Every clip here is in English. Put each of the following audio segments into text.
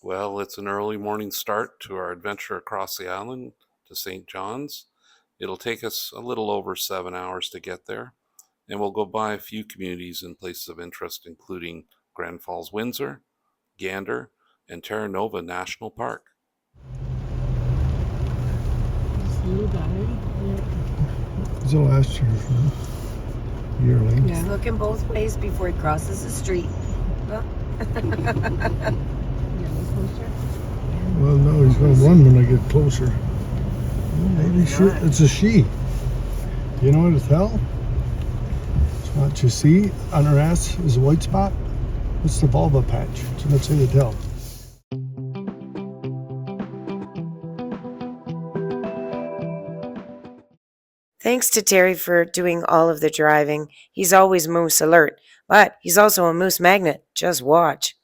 Well, it's an early morning start to our adventure across the island to St. John's. It'll take us a little over 7 hours to get there, and we'll go by a few communities and places of interest, including Grand Falls, Windsor, Gander, and Terra Nova National Park. This little guy. It's a last yearling. He's looking both ways before he crosses the street. Oh. Well, no, he's going to run when I get closer. Holy shit, it's a she. You know what to tell? It's what you see on her ass is a white spot. It's the vulva patch. So that's how you tell. Thanks to Terry for doing all of the driving. He's always moose alert, but he's also a moose magnet. Just watch.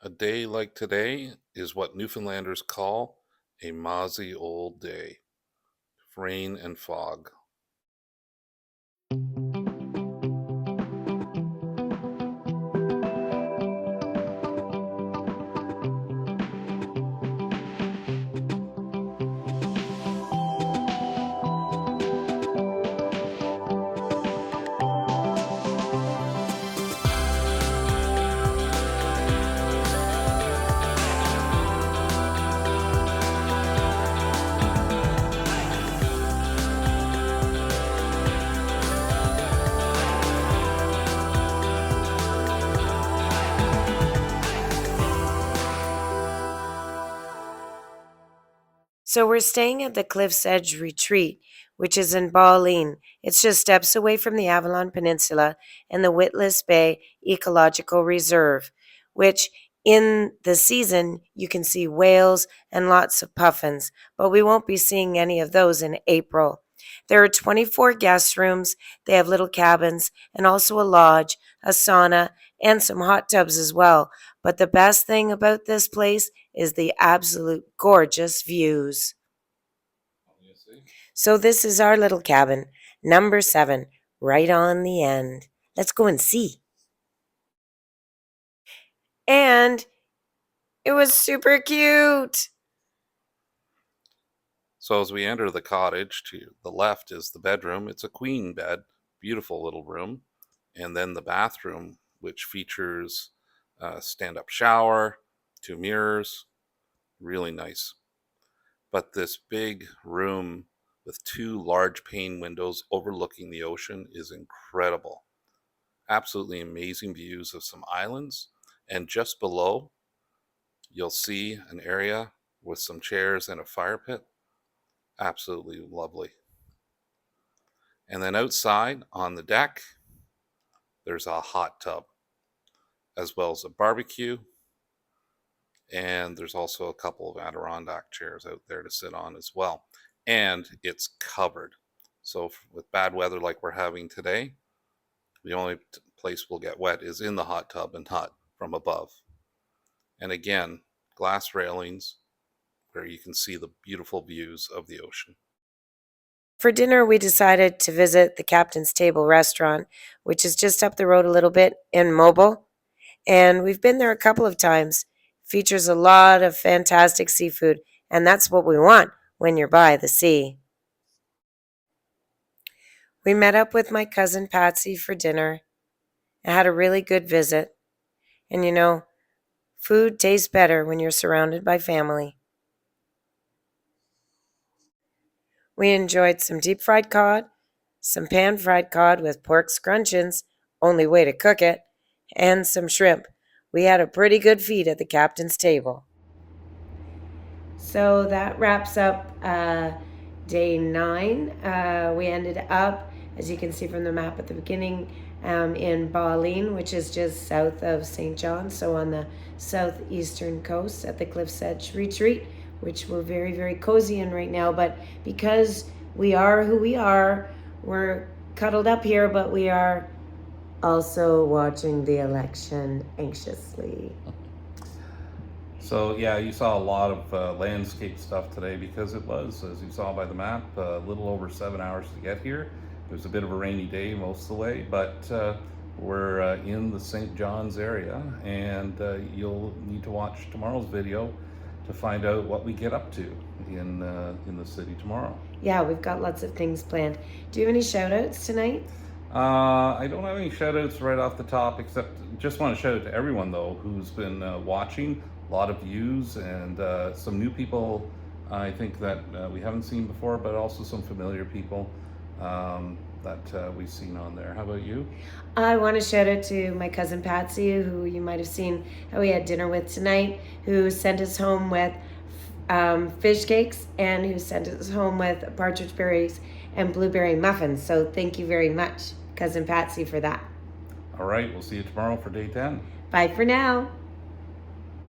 A day like today is what Newfoundlanders call a mozzie old day. Rain and fog. So we're staying at the Cliff's Edge Retreat, which is in Ballin. It's just steps away from the Avalon Peninsula and the Witless Bay Ecological Reserve, which in the season you can see whales and lots of puffins, but we won't be seeing any of those in April. There are 24 guest rooms, they have little cabins, and also a lodge, a sauna, and some hot tubs as well. But the best thing about this place is the absolute gorgeous views. So this is our little cabin, number 7, right on the end. Let's go and see. And it was super cute. So as we enter the cottage, to the left is the bedroom. It's a queen bed, beautiful little room. And then the bathroom, which features a stand-up shower, 2 mirrors, really nice. But this big room with 2 large pane windows overlooking the ocean is incredible. Absolutely amazing views of some islands. And just below, you'll see an area with some chairs and a fire pit. Absolutely lovely. And then outside on the deck, there's a hot tub, as well as a barbecue. And there's also a couple of Adirondack chairs out there to sit on as well. And it's covered. So with bad weather like we're having today, the only place we'll get wet is in the hot tub and not from above. And again, glass railings where you can see the beautiful views of the ocean. For dinner, we decided to visit the Captain's Table restaurant, which is just up the road a little bit in Mobile. And we've been there a couple of times. Features a lot of fantastic seafood, and that's what we want when you're by the sea. We met up with my cousin Patsy for dinner and had a really good visit. And you know, food tastes better when you're surrounded by family. We enjoyed some deep fried cod, some pan fried cod with pork scrunchions, only way to cook it, and some shrimp. We had a pretty good feed at the captain's table. So that wraps up day 9. We ended up, as you can see from the map at the beginning, in Balleen, which is just south of St. John, so on the southeastern coast at the Cliff's Edge Retreat, which we're very, very cozy in right now. But because we are who we are, we're cuddled up here, but we are also watching the election anxiously. So yeah, you saw a lot of landscape stuff today because it was, as you saw by the map, a little over 7 hours to get here. It was a bit of a rainy day most of the way, but we're in the St. John's area, and you'll need to watch tomorrow's video to find out what we get up to in the city tomorrow. Yeah, we've got lots of things planned. Do you have any shout outs tonight? I don't have any shout outs right off the top, except just want to shout out to everyone though who's been watching. A lot of views and some new people I think that we haven't seen before, but also some familiar people that we've seen on there. How about you? I want to shout out to my cousin Patsy, who you might have seen how we had dinner with tonight, who sent us home with fish cakes and who sent us home with partridge berries and blueberry muffins. So thank you very much, cousin Patsy, for that. All right, we'll see you tomorrow for day 10. Bye for now.